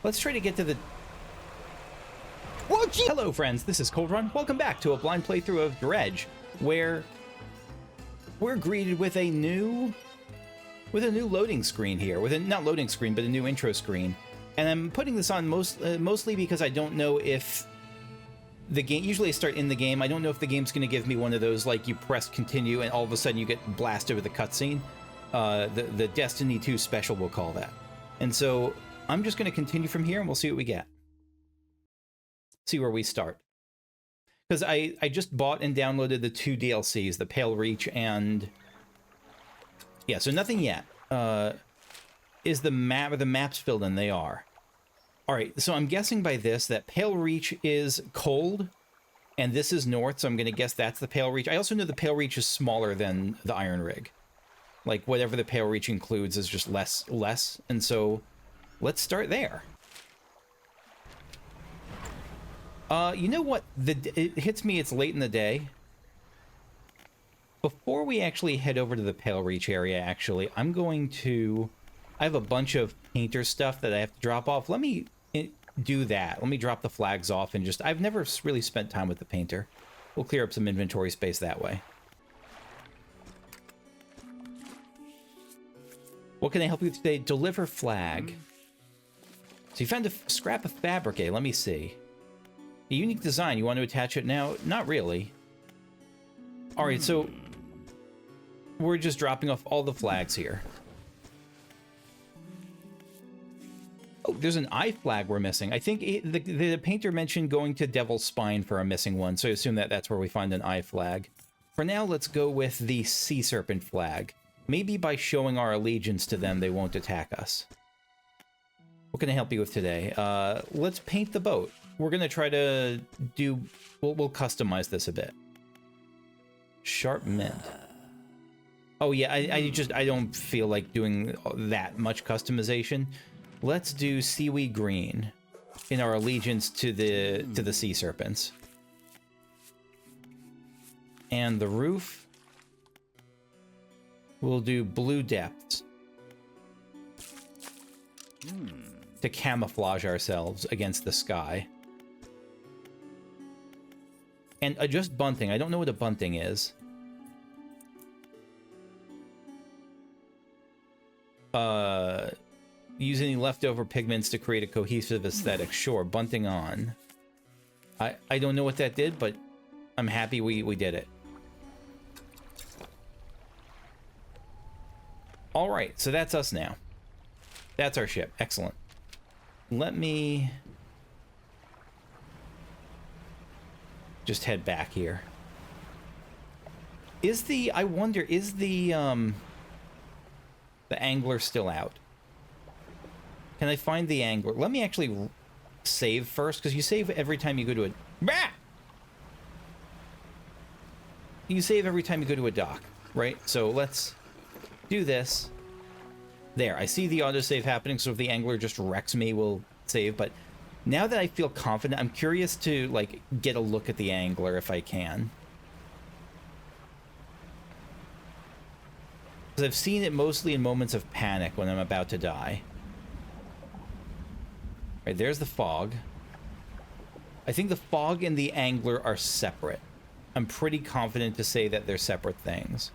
Let's try to get to the... Whoa, gee! Hello, friends. This is Cold Run. Welcome back to a blind playthrough of Dredge, where we're greeted with a new loading screen here. Not loading screen, but a new intro screen. And I'm putting this on mostly because I don't know if the game... Usually I start in the game. I don't know if the game's going to give me one of those, like, you press continue and all of a sudden you get blasted with a cutscene. The Destiny 2 special, we'll call that. And so I'm just going to continue from here and we'll see what we get. See where we start. Because I just bought and downloaded the 2 DLCs, the Pale Reach and... Yeah, so nothing yet. Is the map, or the maps filled in? They are. Alright, so I'm guessing by this that Pale Reach is cold, and this is north, so I'm going to guess that's the Pale Reach. I also know the Pale Reach is smaller than the Iron Rig. Like, whatever the Pale Reach includes is just less, and so let's start there. You know what? It hits me, it's late in the day. Before we actually head over to the Pale Reach area, actually, I'm going to... I have a bunch of painter stuff that I have to drop off. Let me do that. Let me drop the flags off and just... I've never really spent time with the painter. We'll clear up some inventory space that way. What can I help you with today? Deliver flag. So you found a scrap of fabric. Let me see. A unique design. You want to attach it now? Not really. Alright, so... We're just dropping off all the flags here. Oh, there's an eye flag we're missing. I think the painter mentioned going to Devil's Spine for a missing one, so I assume that that's where we find an eye flag. For now, let's go with the Sea Serpent flag. Maybe by showing our allegiance to them, they won't attack us. What can I help you with today? Let's paint the boat. We're going to try to do... We'll customize this a bit. Sharp mint. Oh yeah, I don't feel like doing that much customization. Let's do seaweed green in our allegiance to the sea serpents. And the roof, we'll do blue depths to camouflage ourselves against the sky. And just bunting. I don't know what a bunting is. Use any leftover pigments to create a cohesive aesthetic. Sure, bunting on. I don't know what that did, but I'm happy we did it. Alright, so that's us now. That's our ship. Excellent. Let me... just head back here. I wonder, is the angler still out? Can I find the angler? Let me actually save first, because you save every time you go to a... Bah! You save every time you go to a dock, right? So let's do this. There, I see the autosave happening, so if the angler just wrecks me, we'll save, but now that I feel confident, I'm curious to, like, get a look at the angler if I can. Because I've seen it mostly in moments of panic when I'm about to die. Right, there's the fog. I think the fog and the angler are separate. I'm pretty confident to say that they're separate things.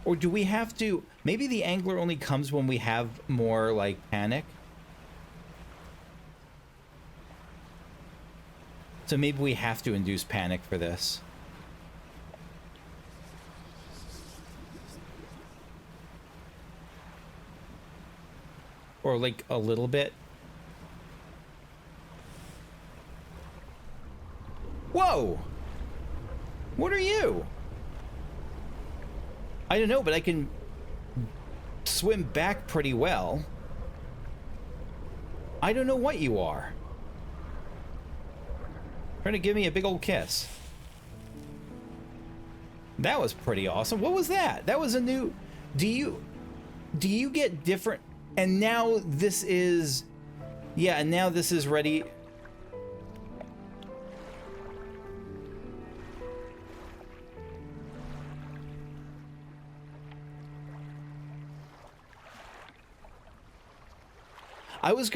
Or do we have to... Maybe the angler only comes when we have more, like, panic? So maybe we have to induce panic for this. Or, like, a little bit. Whoa! What are you? I don't know, but I can swim back pretty well. I don't know what you are. Trying to give me a big old kiss. That was pretty awesome. What was that? That was a new... Do you get different... And now this is... Yeah, and now this is ready... I was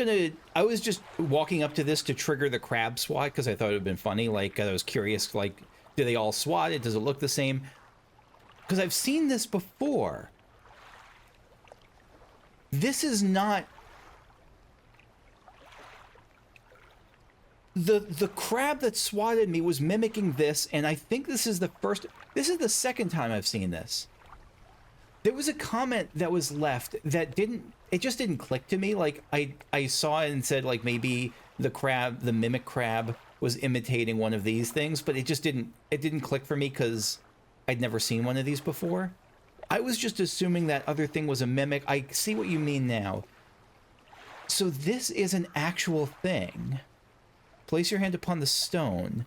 just walking up to this to trigger the crab swat because I thought it would have been funny. Like, I was curious, like, do they all swat it? Does it look the same? Because I've seen this before. This is not... The crab that swatted me was mimicking this, and I think this is the second time I've seen this. There was a comment that was left that it just didn't click to me. Like, I saw it and said, like, maybe the mimic crab was imitating one of these things, but it didn't click for me because I'd never seen one of these before. I was just assuming that other thing was a mimic. I see what you mean now. So this is an actual thing. Place your hand upon the stone.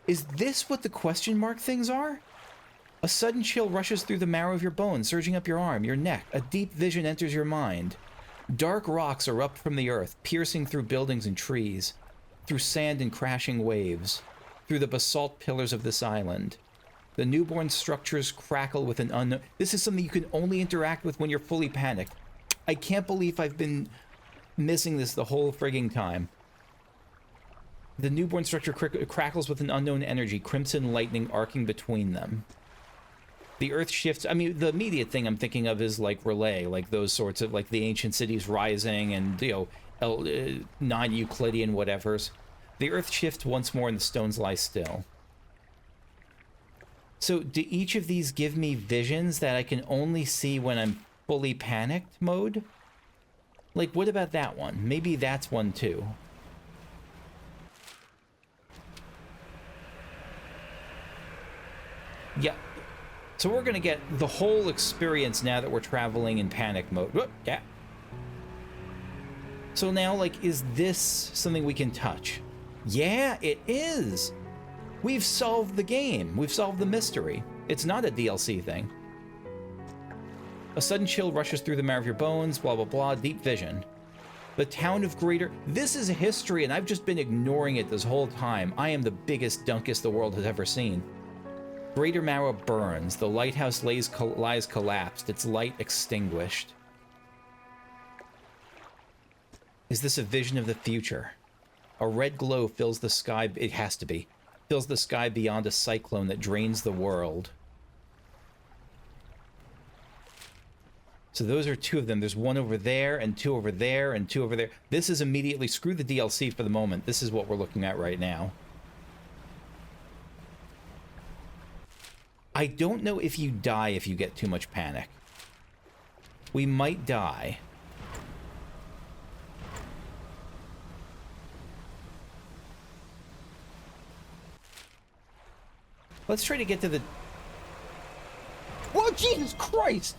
Is this what the question mark things are? A sudden chill rushes through the marrow of your bones, surging up your arm, your neck. A deep vision enters your mind. Dark rocks erupt from the earth, piercing through buildings and trees, through sand and crashing waves, through the basalt pillars of this island. The newborn structures crackle with an unknown... This is something you can only interact with when you're fully panicked. I can't believe I've been missing this the whole frigging time. The newborn structure crackles with an unknown energy, crimson lightning arcing between them. The earth shifts. I mean, the immediate thing I'm thinking of is like Relay, like those sorts of, like the ancient cities rising and, you know, non-Euclidean whatevers. The earth shifts once more and the stones lie still. So do each of these give me visions that I can only see when I'm fully panicked mode? Like, what about that one? Maybe that's one too. Yeah. So we're going to get the whole experience now that we're traveling in panic mode. Whoop, yeah. So now, like, is this something we can touch? Yeah, it is. We've solved the game. We've solved the mystery. It's not a DLC thing. A sudden chill rushes through the marrow of your bones, blah, blah, blah, deep vision. The town of Greater... This is a history, and I've just been ignoring it this whole time. I am the biggest dunkus the world has ever seen. Greater Marrow burns. The lighthouse lies collapsed, its light extinguished. Is this a vision of the future? A red glow fills the sky. It has to be. Fills the sky beyond a cyclone that drains the world. So those are two of them. There's one over there, and two over there, and two over there. This is immediately... Screw the DLC for the moment. This is what we're looking at right now. I don't know if you die if you get too much panic. We might die. Let's try to get to the... Whoa, Jesus Christ!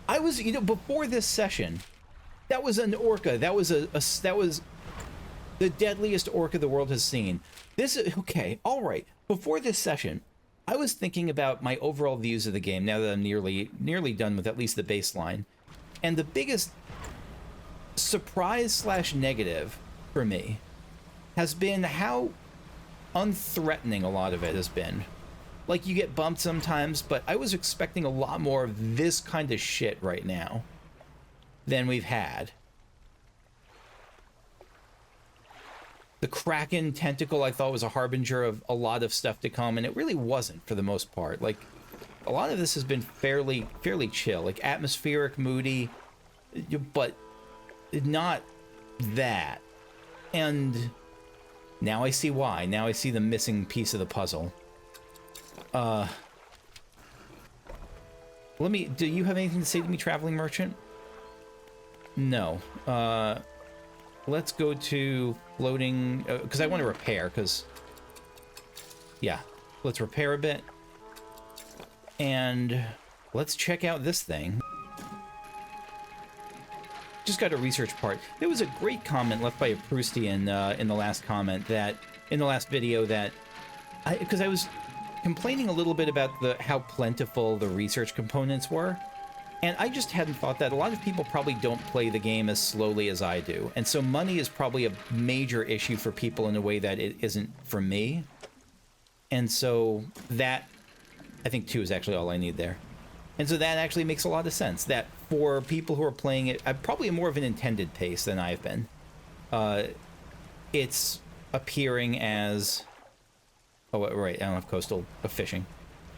I was, you know, before this session, that was an orca. That was that was the deadliest orca the world has seen. This is... Okay, all right. Before this session, I was thinking about my overall views of the game now that I'm nearly done with at least the baseline. And the biggest surprise / negative for me has been how unthreatening a lot of it has been. Like, you get bumped sometimes, but I was expecting a lot more of this kind of shit right now than we've had. The Kraken tentacle I thought was a harbinger of a lot of stuff to come, and it really wasn't for the most part. Like, a lot of this has been fairly chill, like atmospheric, moody, but not that. And now I see why. Now I see the missing piece of the puzzle. Do you have anything to say to me, Traveling Merchant? No. Let's go to floating, because I want to repair, because, yeah, let's repair a bit. And let's check out this thing. Just got a research part. There was a great comment left by a Proustian in the last comment that, in the last video that, because I was complaining a little bit about how plentiful the research components were. And I just hadn't thought that. A lot of people probably don't play the game as slowly as I do. And so money is probably a major issue for people in a way that it isn't for me. And so that, I think 2 is actually all I need there. And so that actually makes a lot of sense, that for people who are playing it at probably more of an intended pace than I've been, it's appearing as... Oh, right, I don't have coastal fishing.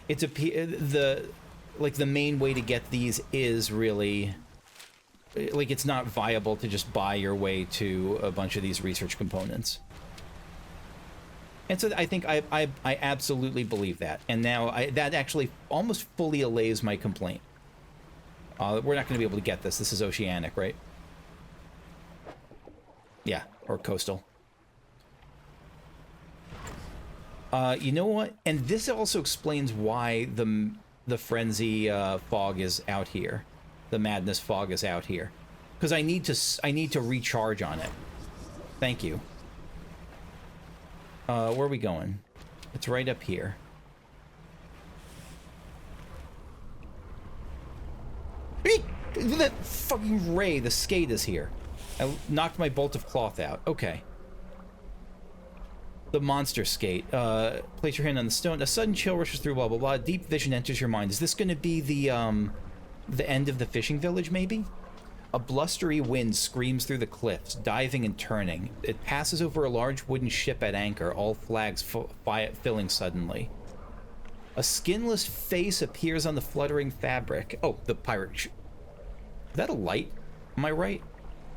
It's the main way to get these is really... Like, it's not viable to just buy your way to a bunch of these research components. And so I think I absolutely believe that. And now that actually almost fully allays my complaint. We're not going to be able to get this. This is oceanic, right? Yeah, or coastal. You know what? And this also explains why the frenzy fog is out here. The madness fog is out here. Because I need to recharge on it. Thank you. Where are we going? It's right up here. That fucking ray, the skate is here. I knocked my bolt of cloth out. Okay. The monster skate. Place your hand on the stone. A sudden chill rushes through, blah, blah, blah. Deep vision enters your mind. Is this going to be the end of the fishing village, maybe? A blustery wind screams through the cliffs, diving and turning. It passes over a large wooden ship at anchor, all flags filling suddenly. A skinless face appears on the fluttering fabric. Oh, the pirate... Is that a light? Am I right?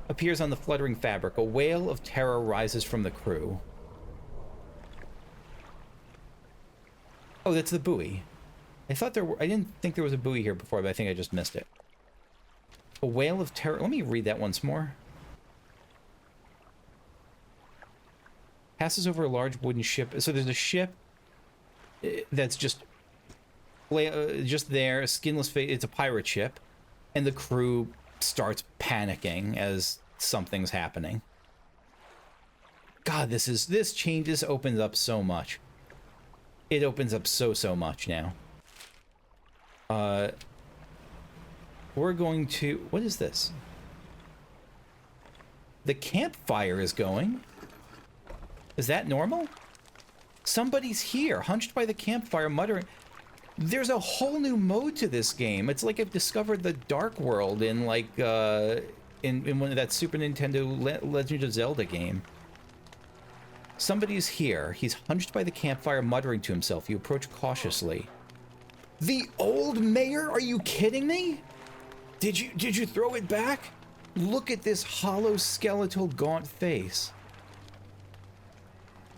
Appears on the fluttering fabric. A wail of terror rises from the crew. Oh, that's the buoy. I didn't think there was a buoy here before, but I think I just missed it. A wail of terror. Let me read that once more. Passes over a large wooden ship. So there's a ship that's just there, a skinless face. It's a pirate ship, and the crew starts panicking as something's happening. God, this opens up so much. It opens up so much now. We're going to... What is this? The campfire is going. Is that normal? Somebody's here, hunched by the campfire, muttering. There's a whole new mode to this game. It's like I've discovered the Dark World in, like, in one of that Super Nintendo Legend of Zelda game. Somebody's here. He's hunched by the campfire, muttering to himself. You approach cautiously. The old mayor? Are you kidding me? Did you throw it back? Look at this hollow, skeletal, gaunt face.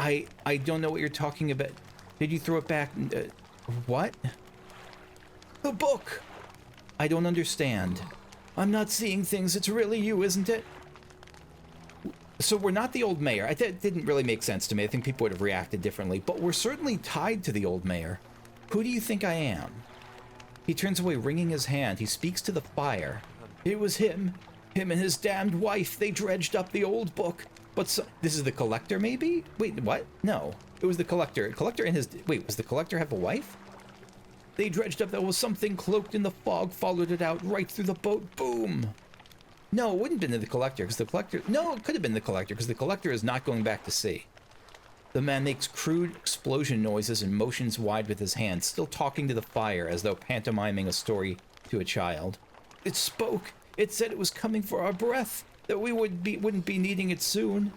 I don't know what you're talking about. Did you throw it back? What? The book! I don't understand. I'm not seeing things. It's really you, isn't it? So we're not the old mayor. That didn't really make sense to me. I think people would have reacted differently. But we're certainly tied to the old mayor. Who do you think I am? He turns away, wringing his hand. He speaks to the fire. It was him. Him and his damned wife. They dredged up the old book. But this is the collector, maybe? Wait, what? No. It was the collector. Collector and his... Wait, was the collector have a wife? They dredged up. There was something cloaked in the fog, followed it out right through the boat. Boom. No, it wouldn't have been the collector, because the collector... No, it could have been the collector, because the collector is not going back to sea. The man makes crude explosion noises and motions wide with his hands, still talking to the fire as though pantomiming a story to a child. It spoke. It said it was coming for our breath, that we wouldn't be needing it soon.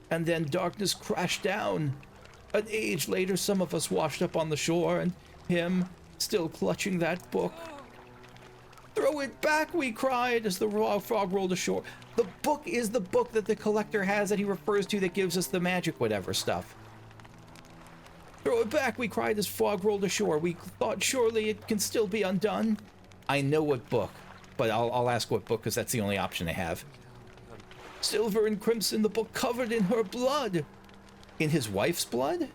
And then darkness crashed down. An age later, some of us washed up on the shore, and him still clutching that book. Throw it back, we cried as the frog rolled ashore. The book is the book that the collector has that he refers to that gives us the magic whatever stuff. Throw it back, we cried as frog rolled ashore. We thought surely it can still be undone. I know what book, but I'll ask what book because that's the only option I have. Silver and crimson, the book covered in her blood. In his wife's blood?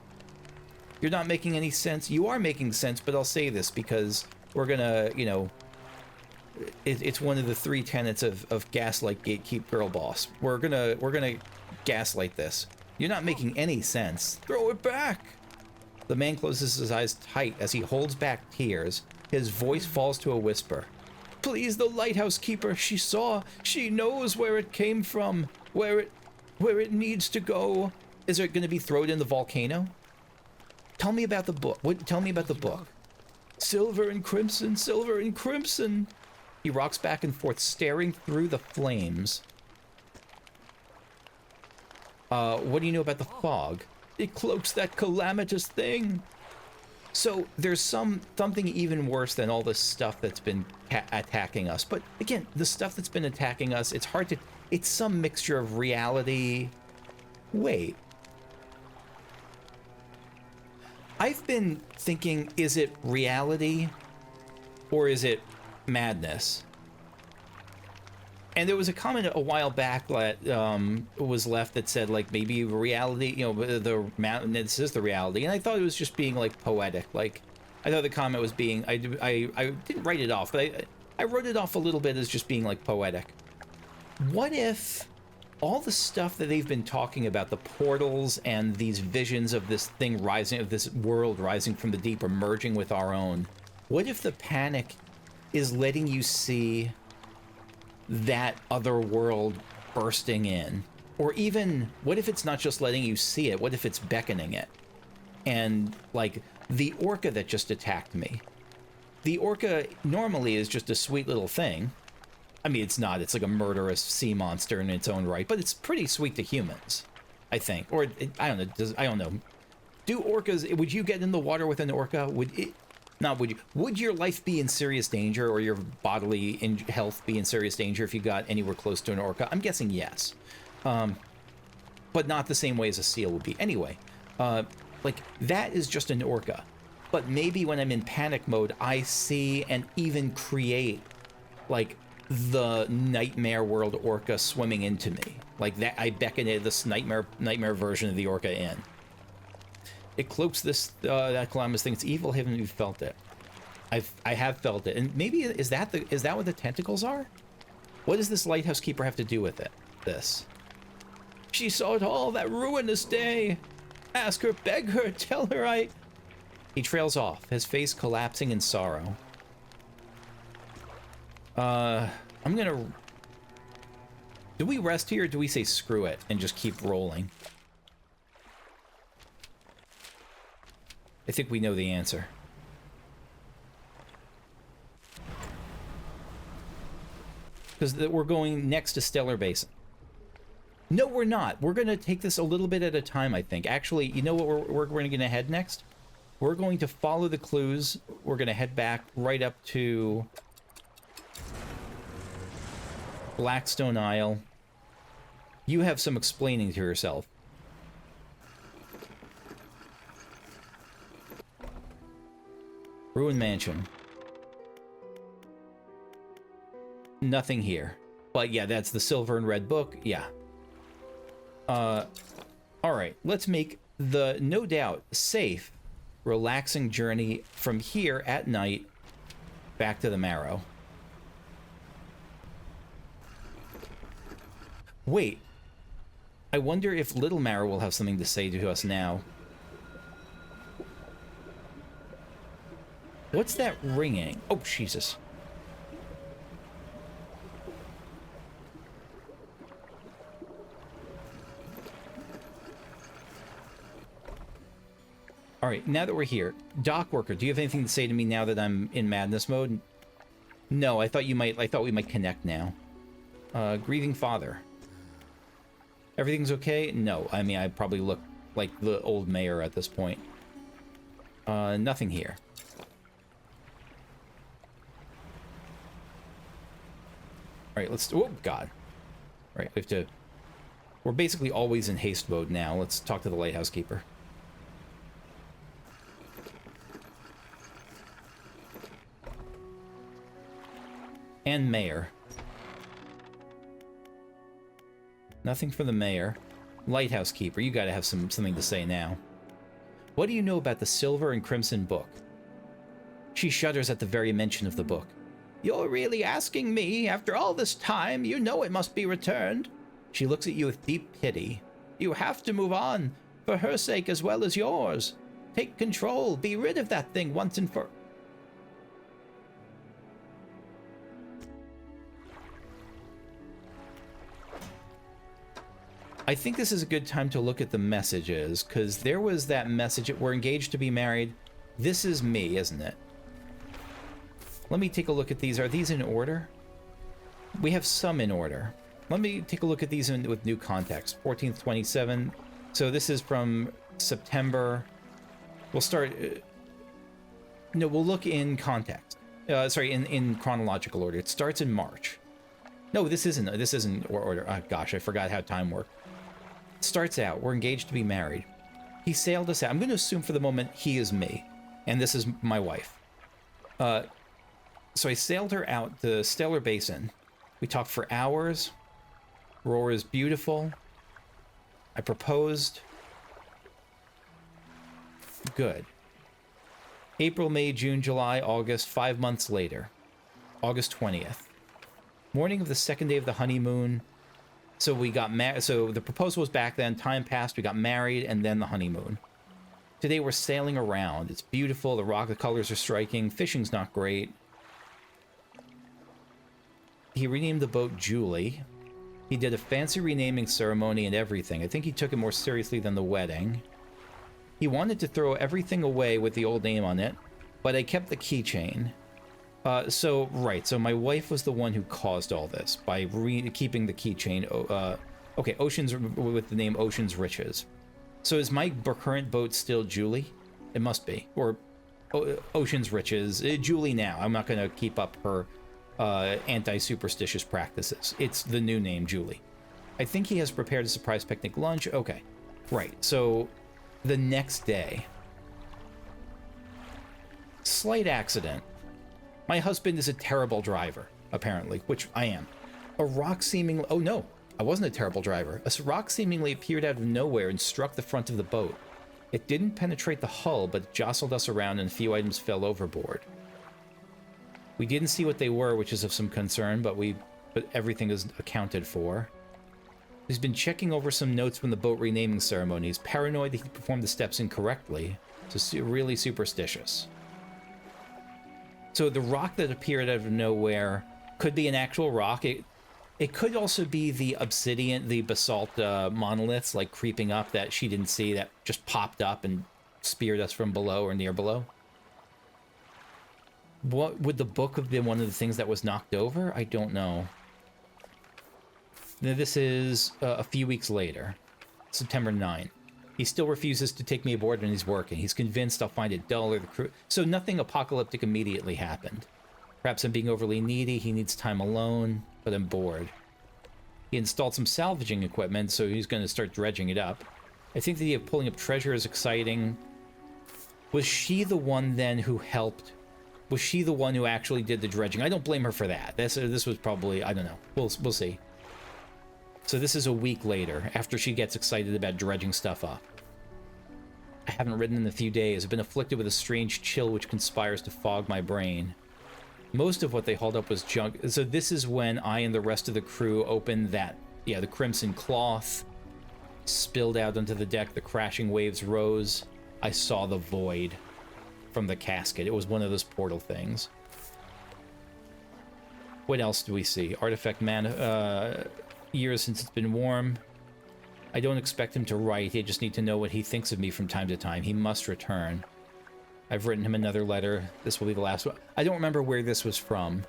You're not making any sense. You are making sense, but I'll say this because we're gonna, you know, it's one of the 3 tenets of gaslight, gatekeep, girl boss. We're gonna gaslight this. You're not making any sense. Throw it back. The man closes his eyes tight as he holds back tears. His voice falls to a whisper. Please, the Lighthouse Keeper. She saw. She knows where it came from. Where it needs to go. Is it going to be thrown in the volcano? Tell me about the book. Tell me about the book. Silver and crimson, silver and crimson. He rocks back and forth, staring through the flames. What do you know about the fog? It cloaks that calamitous thing. So there's something even worse than all this stuff that's been attacking us. But again, the stuff that's been attacking us, it's hard to... It's some mixture of reality... Wait. I've been thinking, is it reality or is it madness? And there was a comment a while back that was left that said, like, maybe reality, you know, this is the reality. And I thought it was just being, like, poetic. Like, I thought the comment was being, I didn't write it off, but I wrote it off a little bit as just being, like, poetic. What if all the stuff that they've been talking about, the portals and these visions of this thing rising, of this world rising from the deep or merging with our own, what if the panic is letting you see that other world bursting in? Or even, what if it's not just letting you see it? What if it's beckoning it? And, like, the orca that just attacked me. The orca normally is just a sweet little thing. I mean, it's not. It's like a murderous sea monster in its own right, but it's pretty sweet to humans, I think. Or, I don't know. I don't know. Do orcas... Would you get in the water with an orca? Would your life be in serious danger, or your bodily health be in serious danger if you got anywhere close to an orca? I'm guessing yes. But not the same way as a seal would be. Anyway, like, that is just an orca. But maybe when I'm in panic mode, I see and even create, like, the nightmare world orca swimming into me. Like, that, I beckon it, this nightmare version of the orca in. It cloaks this, that calamitous thing. It's evil. Haven't you felt it? I have felt it. And maybe, is that what the tentacles are? What does this Lighthouse Keeper have to do with it? This. She saw it all, that ruinous day. Ask her, beg her, tell her I... He trails off, his face collapsing in sorrow. I'm gonna... Do we rest here, or do we say screw it and just keep rolling? I think we know the answer. Because we're going next to Stellar Basin. No, we're not. We're going to take this a little bit at a time, I think. Actually, you know what we're going to head next? We're going to follow the clues. We're going to head back right up to Blackstone Isle. You have some explaining to yourself. Ruined Mansion. Nothing here. But yeah, that's the silver and red book. Yeah. Alright, let's make the, no doubt, safe, relaxing journey from here at night back to the Marrow. Wait. I wonder if Little Marrow will have something to say to us now. What's that ringing? Oh, Jesus. All right, now that we're here, dock worker, do you have anything to say to me now that I'm in madness mode? No, I thought we might connect now. Grieving father. Everything's okay? No, I mean, I probably look like the old mayor at this point. Nothing here. All right, let's... Oh, God. All right, we have to... We're basically always in haste mode now. Let's talk to the Lighthouse Keeper. And mayor. Nothing for the mayor. Lighthouse Keeper, you gotta have something to say now. What do you know about the Silver and Crimson book? She shudders at the very mention of the book. You're really asking me? After all this time, you know it must be returned. She looks at you with deep pity. You have to move on, for her sake as well as yours. Take control, be rid of that thing once and for... I think this is a good time to look at the messages, because there was that message, we're engaged to be married. This is me, isn't it? Let me take a look at these. Are these in order? We have some in order. Let me take a look at these with new context. 14th, 27. So this is from September. We'll start... no, we'll look in context. Sorry, in chronological order. It starts in March. No, this isn't order. Oh, gosh, I forgot how time worked. It starts out, we're engaged to be married. He sailed us out. I'm going to assume for the moment he is me, and this is my wife. So I sailed her out the Stellar Basin. We talked for hours. Aurora's beautiful. I proposed. Good. April, May, June, July, August, 5 months later. August 20th. Morning of the second day of the honeymoon. So we got married. So the proposal was back then. Time passed. We got married, and then the honeymoon. Today we're sailing around. It's beautiful. The colors are striking. Fishing's not great. He renamed the boat Julie. He did a fancy renaming ceremony and everything. I think he took it more seriously than the wedding. He wanted to throw everything away with the old name on it, but I kept the keychain. So my wife was the one who caused all this by keeping the keychain. Okay, Ocean's with the name Ocean's Riches. So is my current boat still Julie? It must be. Or Ocean's Riches. Julie now. I'm not going to keep up her anti-superstitious practices. It's the new name, Julie. I think he has prepared a surprise picnic lunch. Okay. Right. So the next day. Slight accident. My husband is a terrible driver, apparently, which I am. A rock seemingly... Oh, no. I wasn't a terrible driver. A rock seemingly appeared out of nowhere and struck the front of the boat. It didn't penetrate the hull, but it jostled us around and a few items fell overboard. We didn't see what they were, which is of some concern, but everything is accounted for. He's been checking over some notes from the boat renaming ceremony. He's paranoid that he performed the steps incorrectly, so really superstitious. So the rock that appeared out of nowhere could be an actual rock. It could also be the obsidian, the basalt monoliths, like creeping up that she didn't see, that just popped up and speared us from below or near below. What would the book have been one of the things that was knocked over? I don't know. Now, this is a few weeks later, September 9th. He still refuses to take me aboard when he's working. He's convinced I'll find it dull or the crew... So nothing apocalyptic immediately happened. Perhaps I'm being overly needy, he needs time alone, but I'm bored. He installed some salvaging equipment, so he's going to start dredging it up. I think the idea of pulling up treasure is exciting. Was she the one then who helped? Was she the one who actually did the dredging? I don't blame her for that. This was probably... I don't know. We'll see. So this is a week later, after she gets excited about dredging stuff up. I haven't written in a few days. I've been afflicted with a strange chill which conspires to fog my brain. Most of what they hauled up was junk. So this is when I and the rest of the crew opened that... Yeah, the crimson cloth spilled out onto the deck. The crashing waves rose. I saw the void from the casket. It was one of those portal things. What else do we see? Artifact man... years since it's been warm. I don't expect him to write. I just need to know what he thinks of me from time to time. He must return. I've written him another letter. This will be the last one. I don't remember where this was from.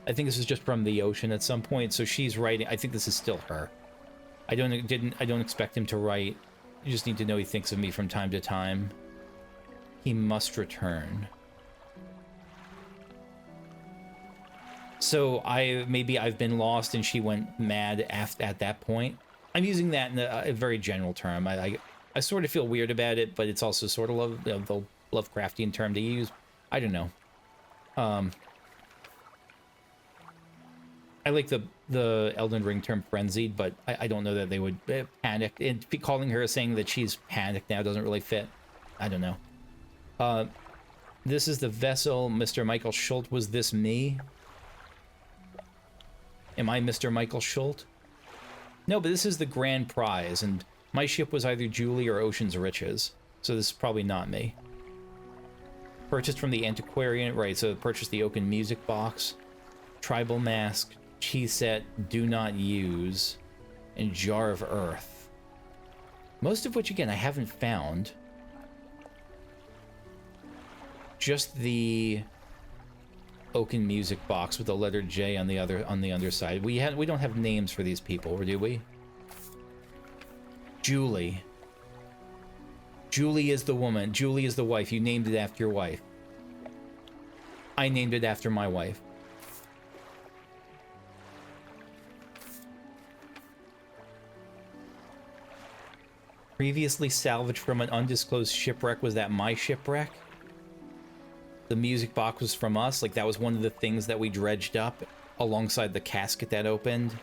I think this is just from the ocean at some point. So she's writing. I think this is still her. I don't expect him to write. I just need to know he thinks of me from time to time. He must return. So maybe I've been lost and she went mad at that point. I'm using that in a very general term. I sort of feel weird about it, but it's also sort of the Lovecraftian term to use. I don't know. I like the Elden Ring term frenzied, but I don't know that they would panic. And calling her saying that she's panicked now doesn't really fit. I don't know. This is the vessel. Mr. Michael Schult. Was this me? Am I Mr. Michael Schult? No, but this is the grand prize, and my ship was either Julie or Ocean's Riches, so this is probably not me. Purchased from the antiquarian, right, so purchased the oaken music box, tribal mask, cheese set, do not use, and jar of earth. Most of which, again, I haven't found. just the oaken music box with the letter J on the underside. We don't have names for these people, do we? Julie. Julie is the woman. Julie is the wife. You named it after your wife. I named it after my wife. Previously salvaged from an undisclosed shipwreck. Was that my shipwreck? The music box was from us? Like, that was one of the things that we dredged up alongside the casket that opened?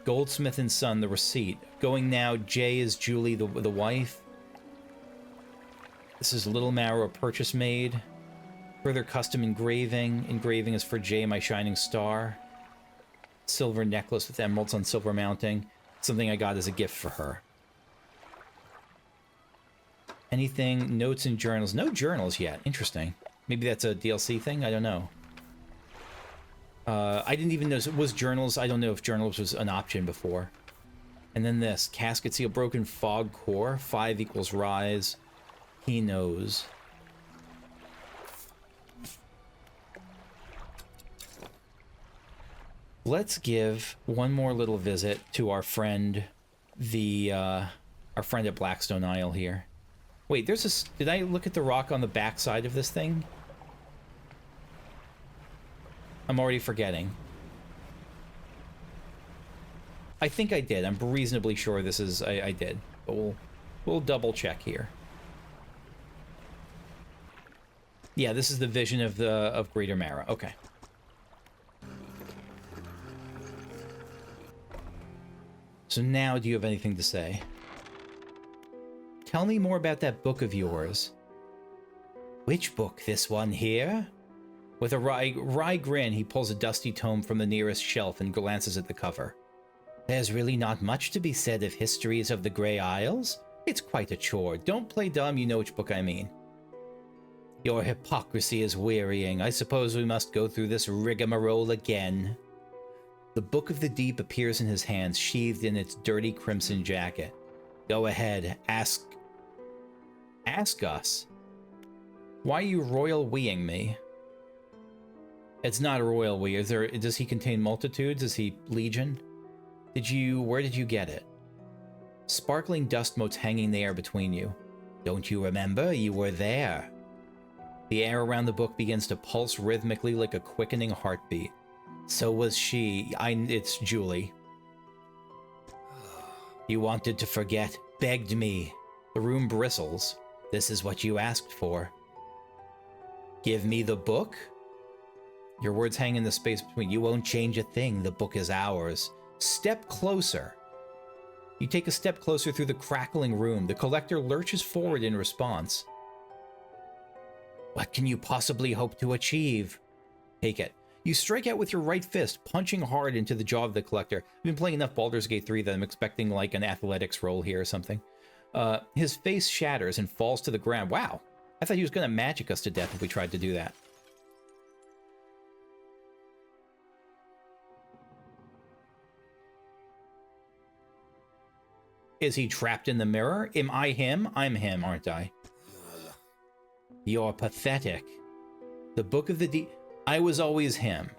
Goldsmith and Son, the receipt. Going now, J is Julie, the wife. This is Little Marrow, a purchase made. Further custom engraving. Engraving is for J, my shining star. Silver necklace with emeralds on silver mounting. Something I got as a gift for her. Anything? Notes and journals. No journals yet. Interesting. Maybe that's a DLC thing? I don't know. I didn't even know. Was journals? I don't know if journals was an option before. And then this. Casket seal. Broken fog core. 5 equals rise. He knows. Let's give one more little visit to our friend, our friend at Blackstone Isle here. Wait, there's a... Did I look at the rock on the back side of this thing? I'm already forgetting. I think I did. I'm reasonably sure this is... I did. But we'll double check here. Yeah, this is the vision of Greater Mara. Okay. So now, do you have anything to say? Tell me more about that book of yours. Which book? This one here? With a wry grin, he pulls a dusty tome from the nearest shelf and glances at the cover. There's really not much to be said of histories of the Grey Isles. It's quite a chore. Don't play dumb, you know which book I mean. Your hypocrisy is wearying. I suppose we must go through this rigmarole again. The Book of the Deep appears in his hands, sheathed in its dirty crimson jacket. Go ahead, ask us. Why are you royal weeing me? It's not a royal we. Does he contain multitudes? Is he legion? Where did you get it? Sparkling dust motes hanging in the air between you. Don't you remember? You were there. The air around the book begins to pulse rhythmically like a quickening heartbeat. So was she. It's Julie. You wanted to forget, begged me. The room bristles. This is what you asked for. Give me the book? Your words hang in the space between. You won't change a thing. The book is ours. Step closer. You take a step closer through the crackling room. The collector lurches forward in response. What can you possibly hope to achieve? Take it. You strike out with your right fist, punching hard into the jaw of the collector. I've been playing enough Baldur's Gate 3 that I'm expecting like an athletics roll here or something. His face shatters and falls to the ground. Wow. I thought he was going to magic us to death if we tried to do that. Is he trapped in the mirror? Am I him? I'm him, aren't I? You're pathetic. The Book of the Deep... I was always him.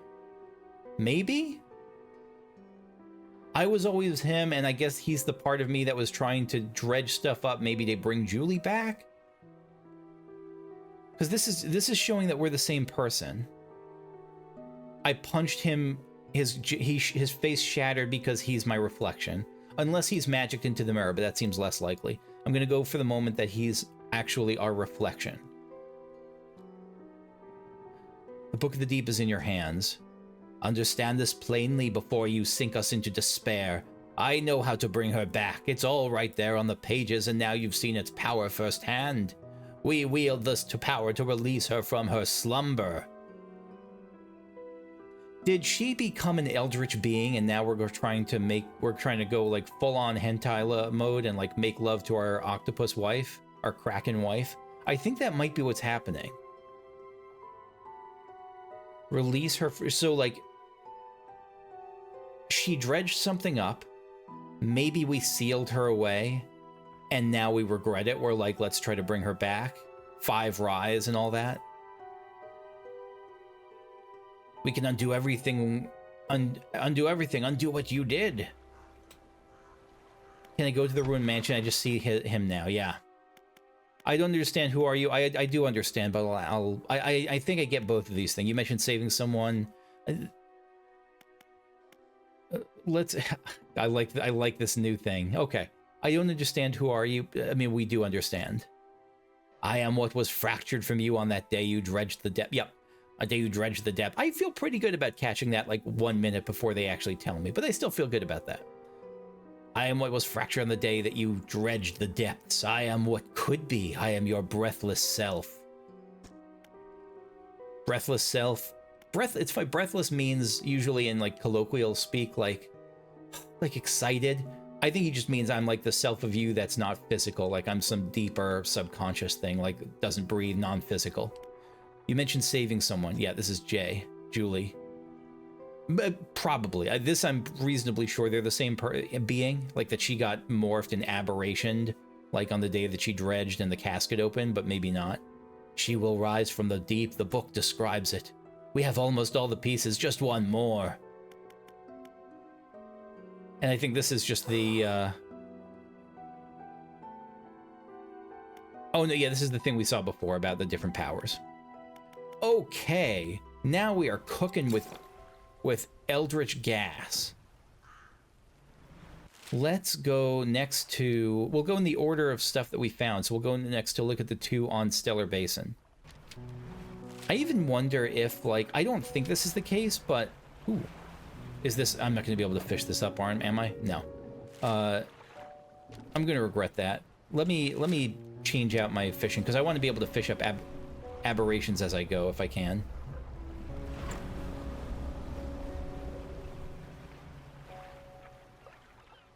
Maybe? I was always him, and I guess he's the part of me that was trying to dredge stuff up, maybe to bring Julie back? Because this is showing that we're the same person. I punched him, his face shattered because he's my reflection. Unless he's magicked into the mirror, but that seems less likely. I'm going to go for the moment that he's actually our reflection. The Book of the Deep is in your hands. Understand this plainly before you sink us into despair. I know how to bring her back. It's all right there on the pages, and now you've seen its power firsthand. We wield this power to release her from her slumber. Did she become an eldritch being, and now we're trying to go like full-on hentai mode and like make love to our octopus wife, our kraken wife? I think that might be what's happening. Release her. So like, she dredged something up. maybe we sealed her away and now we regret it. We're like, let's try to bring her back. 5 rise and all that. We can undo everything. Undo everything. Undo what you did. Can I go to the ruined mansion? I just see him now. Yeah. I don't understand. Who are you? I do understand, but I think I get both of these things. You mentioned saving someone. I like this new thing. Okay. I don't understand. Who are you? I mean, we do understand. I am what was fractured from you on that day you dredged the depth. Yep. A day you dredged the depth. I feel pretty good about catching that like 1 minute before they actually tell me, but I still feel good about that. I am what was fractured on the day that you dredged the depths. I am what could be. I am your breathless self. Breathless self. It's funny. Breathless means usually in like colloquial speak like excited. I think he just means I'm like the self of you that's not physical. Like I'm some deeper subconscious thing, like doesn't breathe, non-physical. You mentioned saving someone. Yeah, this is Julie. Probably. This I'm reasonably sure they're the same being, like that she got morphed and aberrationed, like on the day that she dredged and the casket opened, but maybe not. She will rise from the deep. The book describes it. We have almost all the pieces, just one more. And I think this is just the, oh no, yeah, this is the thing we saw before about the different powers. Okay, now we are cooking with eldritch gas. Let's go next to, we'll go in the order of stuff that we found. So we'll go next to look at the 2 on Stellar Basin. I even wonder if, like, I don't think this is the case, but, ooh, is this, I'm not going to be able to fish this up, am I? No. I'm going to regret that. Let me change out my fishing, because I want to be able to fish up aberrations as I go, if I can.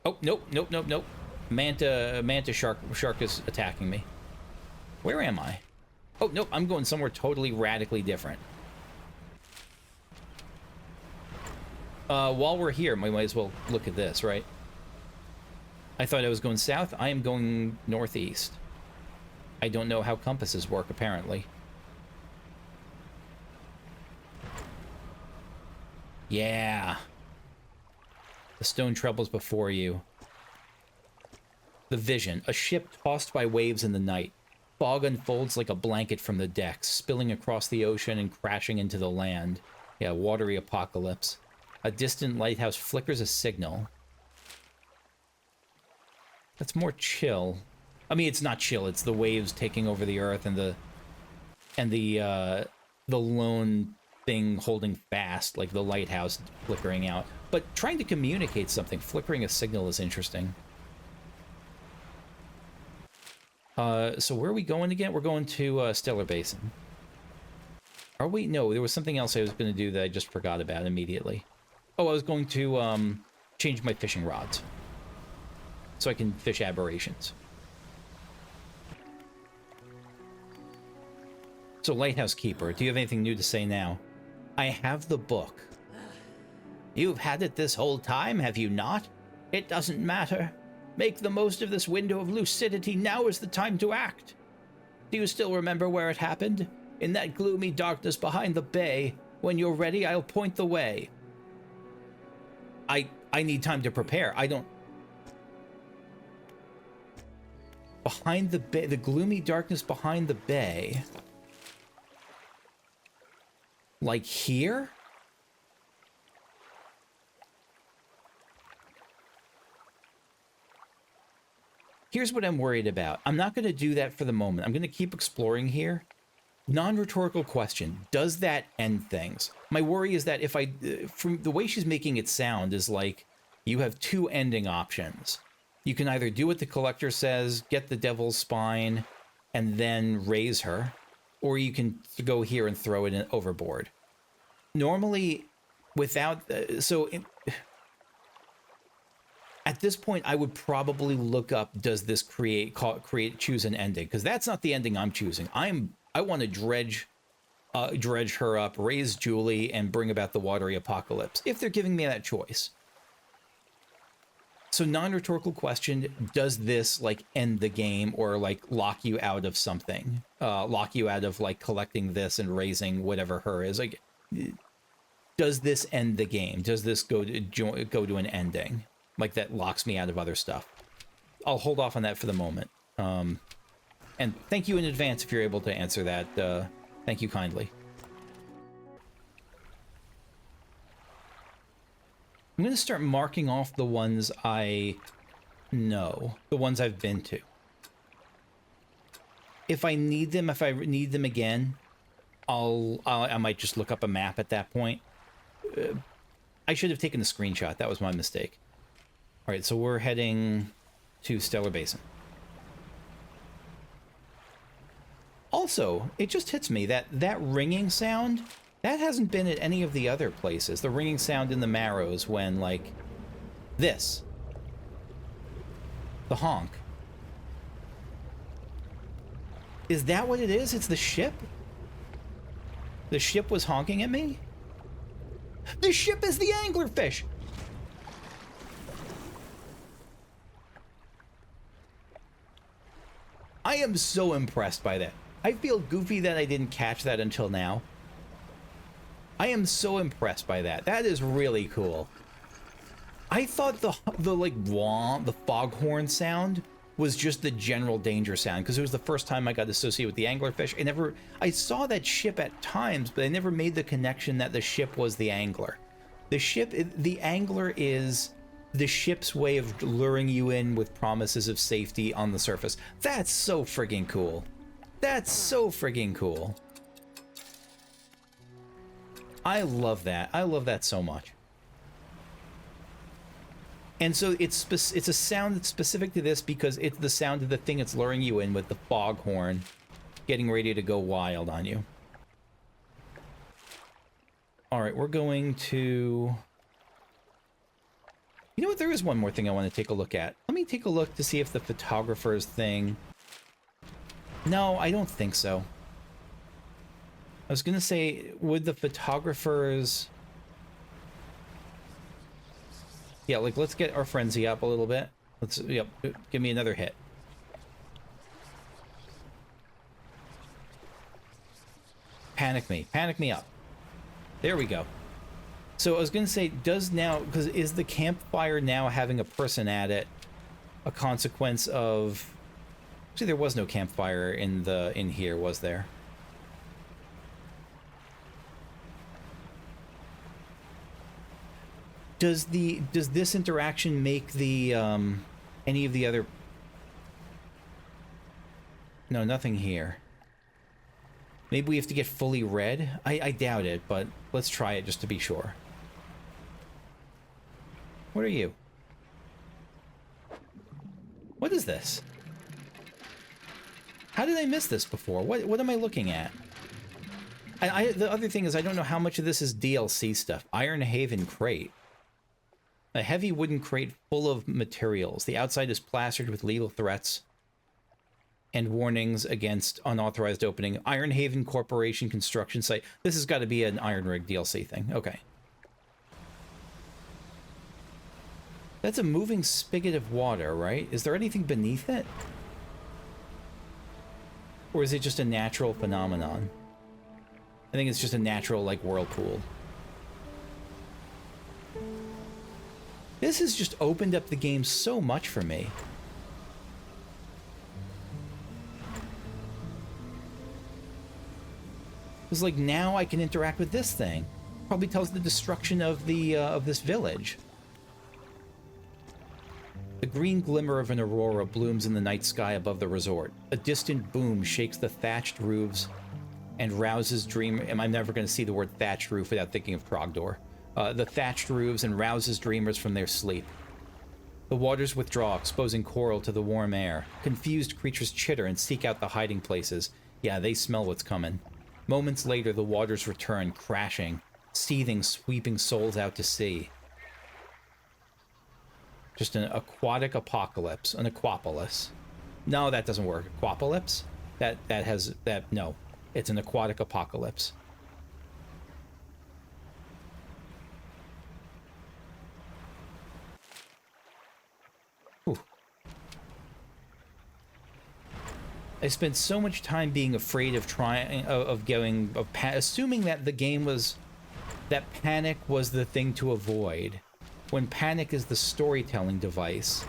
Oh, nope. Manta shark is attacking me. Where am I? Oh, nope, I'm going somewhere totally radically different. While we're here, we might as well look at this, right? I thought I was going south. I am going northeast. I don't know how compasses work, apparently. Yeah. The stone troubles before you. The vision. A ship tossed by waves in the night. Fog unfolds like a blanket from the decks, spilling across the ocean and crashing into the land. Yeah, watery apocalypse. A distant lighthouse flickers a signal. That's more chill. I mean, it's not chill. It's the waves taking over the earth and the lone thing holding fast, like the lighthouse flickering out. But trying to communicate something, flickering a signal is interesting. So where are we going again? We're going to Stellar Basin. Are we? No, there was something else I was going to do that I just forgot about immediately. Oh, I was going to change my fishing rods so I can fish aberrations. So, Lighthouse Keeper, do you have anything new to say now? I have the book. You've had it this whole time, have you not? It doesn't matter. Make the most of this window of lucidity. Now is the time to act. Do you still remember where it happened? In that gloomy darkness behind the bay. When you're ready, I'll point the way. I need time to prepare. I don't... Behind the bay, the gloomy darkness behind the bay. Like here? Here's what I'm worried about. I'm not going to do that for the moment. I'm going to keep exploring here. Non-rhetorical question. Does that end things? My worry is that if I... From the way she's making it sound is like you have 2 ending options. You can either do what the collector says, get the devil's spine, and then raise her, or you can go here and throw it overboard. Normally, without... At this point, I would probably look up, does this choose an ending? Because that's not the ending I'm choosing. I want to dredge her up, raise Julie, and bring about the watery apocalypse, if they're giving me that choice. So non-rhetorical question, does this like end the game or like lock you out of something? Lock you out of like collecting this and raising whatever her is? Like, does this end the game? Does this go to an ending? Like that locks me out of other stuff? I'll hold off on that for the moment. And thank you in advance if you're able to answer that. Thank you kindly. I'm going to start marking off the ones I know, the ones I've been to. If I need them, if I need them again, I might just look up a map at that point. I should have taken a screenshot. That was my mistake. All right, so we're heading to Stellar Basin. Also, it just hits me that that ringing sound, that hasn't been at any of the other places. The ringing sound in the Marrows when, like, this. The honk. Is that what it is? It's the ship? The ship was honking at me? The ship is the anglerfish! I am so impressed by that. I feel goofy that I didn't catch that until now. I am so impressed by that. That is really cool. I thought the like wah, the foghorn sound was just the general danger sound because it was the first time I got associated with the anglerfish. I saw that ship at times, but I never made the connection that the ship was the angler. The angler is the ship's way of luring you in with promises of safety on the surface. That's so friggin' cool. That's so friggin' cool. I love that. I love that so much. And so it's a sound that's specific to this because it's the sound of the thing that's luring you in with the foghorn getting ready to go wild on you. All right, we're going to... You know what? There is one more thing I want to take a look at. Let me take a look to see if the photographer's thing... No, I don't think so. I was going to say, would the photographers... Yeah, like, let's get our frenzy up a little bit. Yep, give me another hit. Panic me up. There we go. So I was going to say, does now, because is the campfire now having a person at it a consequence of... Actually, there was no campfire in here, was there? Does this interaction make the any of the other... No, nothing here. Maybe we have to get fully red? I doubt it, but let's try it just to be sure. What are you? What is this? How did I miss this before? What am I looking at? The other thing is I don't know how much of this is DLC stuff. Iron Haven crate. A heavy wooden crate full of materials. The outside is plastered with legal threats and warnings against unauthorized opening. Iron Haven Corporation construction site. This has got to be an Iron Rig DLC thing. Okay. That's a moving spigot of water, right? Is there anything beneath it? Or is it just a natural phenomenon? I think it's just a natural, like, whirlpool. This has just opened up the game so much for me. It's like now I can interact with this thing. Probably tells the destruction of the of this village. The green glimmer of an aurora blooms in the night sky above the resort. A distant boom shakes the thatched roofs and rouses I'm never going to see the word thatched roof without thinking of Trogdor. The thatched roofs and rouses dreamers from their sleep. The waters withdraw, exposing coral to the warm air. Confused creatures chitter and seek out the hiding places. Yeah, they smell what's coming. Moments later, the waters return, crashing, seething, sweeping souls out to sea. Just an aquatic apocalypse, an aquapolis. No, that doesn't work. Aquapolis? No. It's an aquatic apocalypse. I spent so much time being afraid of assuming that the game was, that panic was the thing to avoid, when panic is the storytelling device.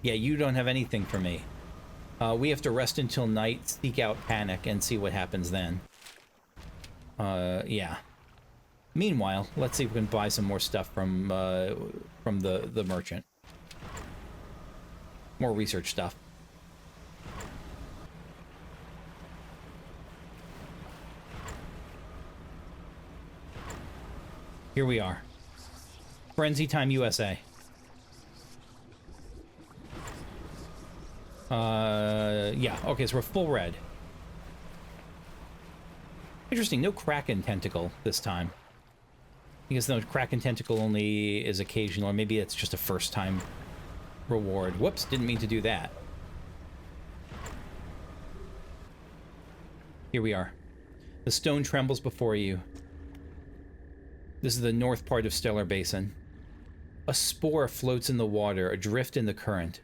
Yeah, you don't have anything for me. We have to rest until night, seek out panic, and see what happens then. Yeah. Meanwhile, let's see if we can buy some more stuff from the merchant. More research stuff. Here we are. Frenzy Time USA. Yeah, okay, so we're full red. Interesting, no Kraken Tentacle this time. Because the Kraken Tentacle only is occasional, or maybe it's just a first-time reward. Whoops, didn't mean to do that. Here we are. The stone trembles before you. This is the north part of Stellar Basin. A spore floats in the water, adrift in the current.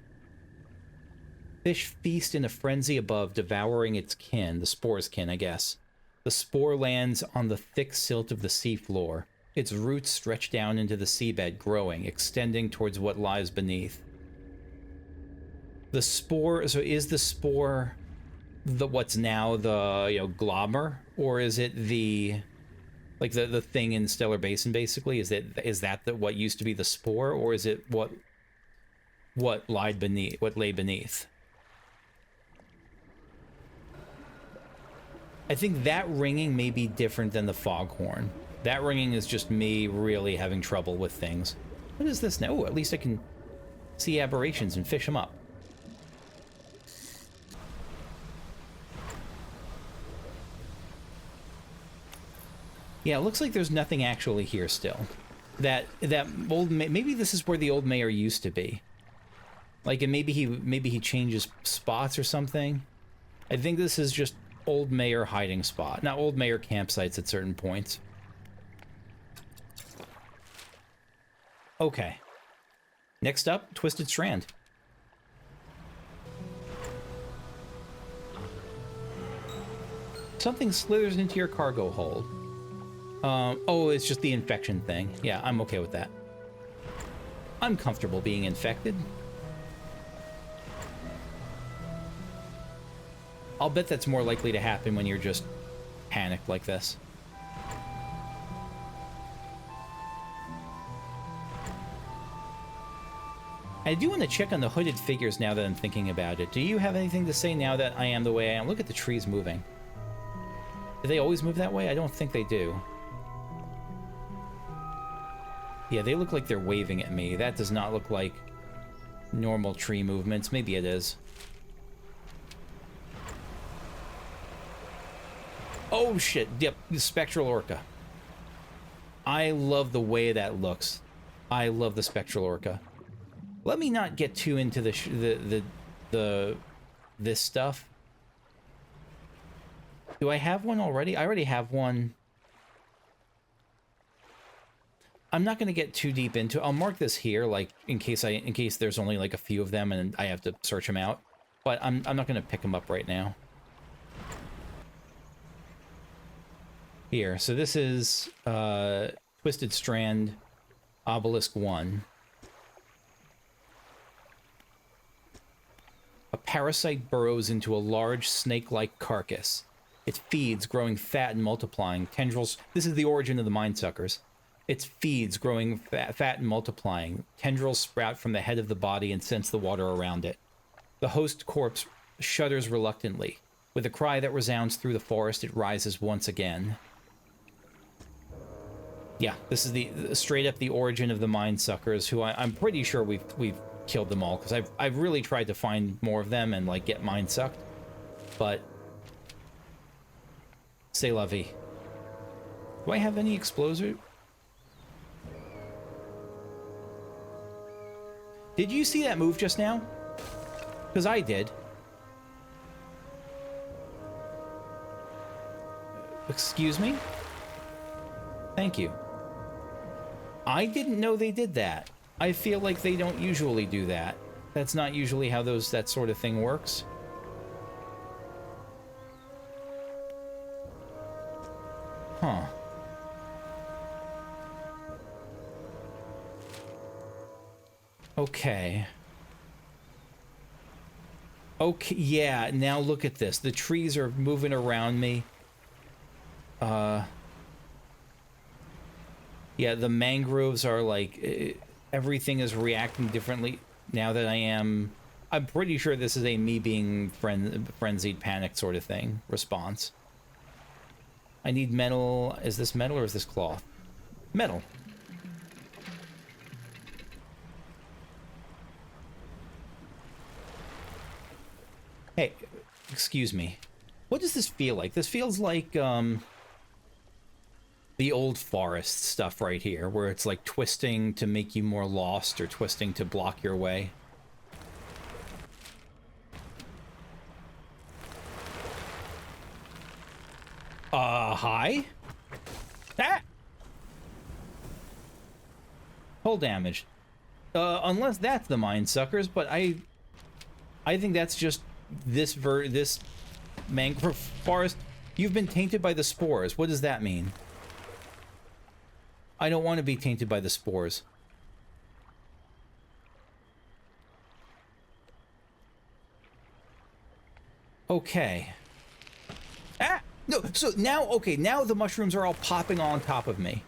Fish feast in a frenzy above, devouring its kin, the spore's kin, I guess. The spore lands on the thick silt of the seafloor. Its roots stretch down into the seabed, growing, extending towards what lies beneath. The spore, so is the spore what's now the, you know, globber, or is it the, like the thing in Stellar Basin basically? Is that what used to be the spore, or is it what lay beneath? I think that ringing may be different than the foghorn. That ringing is just me really having trouble with things. What is this now? Oh, at least I can see aberrations and fish them up. Yeah, it looks like there's nothing actually here still. That old maybe this is where the old mayor used to be. Like, and maybe he changes spots or something. I think this is just old mayor hiding spot, not old mayor campsites at certain points. Okay. Next up, Twisted Strand. Something slithers into your cargo hold. Oh, it's just the infection thing. Yeah, I'm okay with that. I'm comfortable being infected. I'll bet that's more likely to happen when you're just panicked like this. I do want to check on the hooded figures now that I'm thinking about it. Do you have anything to say now that I am the way I am? Look at the trees moving. Do they always move that way? I don't think they do. Yeah, they look like they're waving at me. That does not look like normal tree movements. Maybe it is. Oh shit, yep, the Spectral Orca. I love the way that looks. I love the Spectral Orca. Let me not get too into this stuff. Do I have one already? I already have one. I'm not going to get too deep into it. I'll mark this here, like, in case there's only like a few of them and I have to search them out. But I'm not going to pick them up right now. Here, so this is Twisted Strand Obelisk 1. A parasite burrows into a large snake-like carcass. It feeds, growing fat and multiplying. Tendrils. This is the origin of the Mindsuckers. It feeds, growing fat and multiplying. Tendrils sprout from the head of the body and sense the water around it. The host corpse shudders reluctantly. With a cry that resounds through the forest, it rises once again. Yeah, this is the straight up the origin of the Mindsuckers, who I'm pretty sure we've killed them all, because I've really tried to find more of them and like get mind sucked, but c'est la vie. Do I have any explosive? Did you see that move just now? Because I did. Excuse me? Thank you. I didn't know they did that. I feel like they don't usually do that. That's not usually how that sort of thing works. Huh. Okay. Okay, yeah, now look at this. The trees are moving around me. Yeah, the mangroves are like... everything is reacting differently now that I'm pretty sure this is a me being frenzied panic sort of thing response. I need metal. Is this metal or is this cloth? Metal. Hey, excuse me. What does this feel like? This feels like, the old forest stuff right here, where it's like twisting to make you more lost or twisting to block your way. Hi? Ah! Hull damage. Unless that's the mine suckers, but I think that's just this mangrove forest. You've been tainted by the spores. What does that mean? I don't want to be tainted by the spores. Okay. Ah! No, so now, okay, now the mushrooms are all popping on top of me.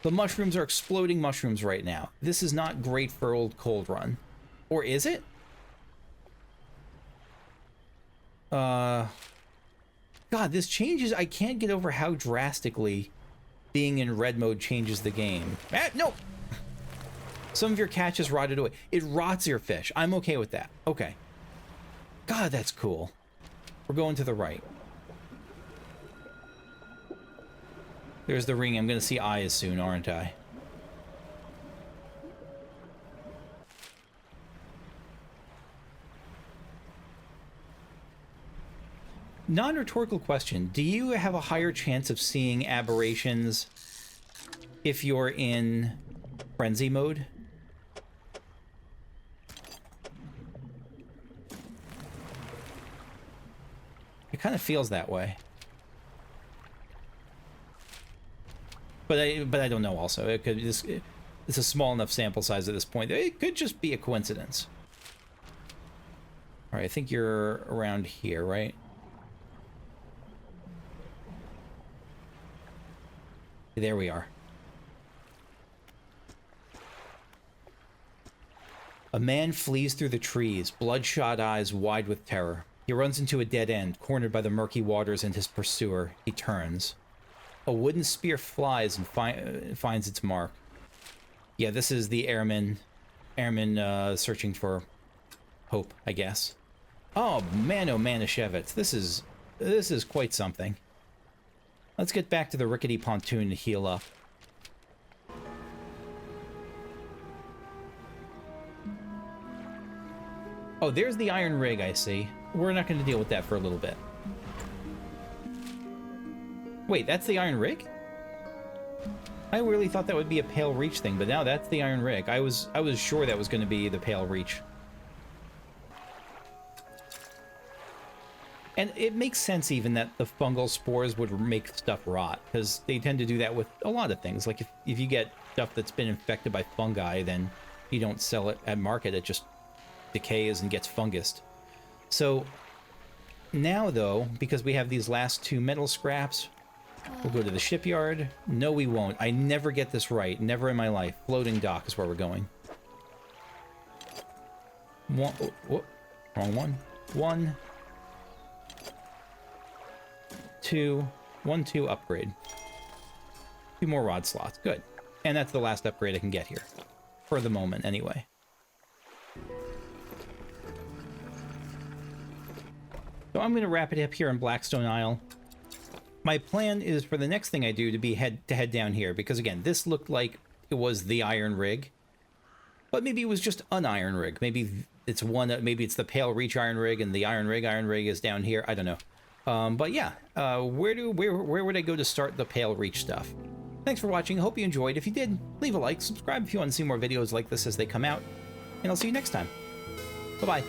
The mushrooms are exploding mushrooms right now. This is not great for old Cold Run. Or is it? God, this changes. I can't get over how drastically being in red mode changes the game. Ah, no! Some of your catches rotted away. It rots your fish. I'm okay with that. Okay. God, that's cool. We're going to the right. There's the ring. I'm going to see eyes soon, aren't I? Non-rhetorical question. Do you have a higher chance of seeing aberrations if you're in frenzy mode? It kind of feels that way. But I don't know also. It could it's a small enough sample size at this point. It could just be a coincidence. All right, I think you're around here, right? There we are. A man flees through the trees, bloodshot eyes wide with terror. He runs into a dead end, cornered by the murky waters and his pursuer. He turns. A wooden spear flies and finds its mark. Yeah, this is the airman searching for hope, I guess. Oh, Manischewitz. This is quite something. Let's get back to the rickety pontoon to heal up. Oh, there's the iron rig, I see. We're not going to deal with that for a little bit. Wait, that's the iron rig? I really thought that would be a Pale Reach thing, but now that's the iron rig. I was sure that was going to be the Pale Reach. And it makes sense even that the fungal spores would make stuff rot, because they tend to do that with a lot of things. Like if you get stuff that's been infected by fungi, then you don't sell it at market, it just decays and gets fungused. So now though, because we have these last two metal scraps, we'll go to the shipyard. No, we won't. I never get this right. Never in my life. Floating dock is where we're going. One, oh, wrong one. 1, 2, 1, 2, upgrade. 2 more rod slots. Good. And that's the last upgrade I can get here. For the moment, anyway. So I'm going to wrap it up here in Blackstone Isle. My plan is for the next thing I do to head down here, because again, this looked like it was the iron rig, but maybe it was just an iron rig. Maybe it's maybe it's the Pale Reach iron rig, and the iron rig is down here. I don't know. But yeah, where would I go to start the Pale Reach stuff? Thanks for watching. I hope you enjoyed. If you did, leave a like, subscribe if you want to see more videos like this as they come out, and I'll see you next time. Bye-bye.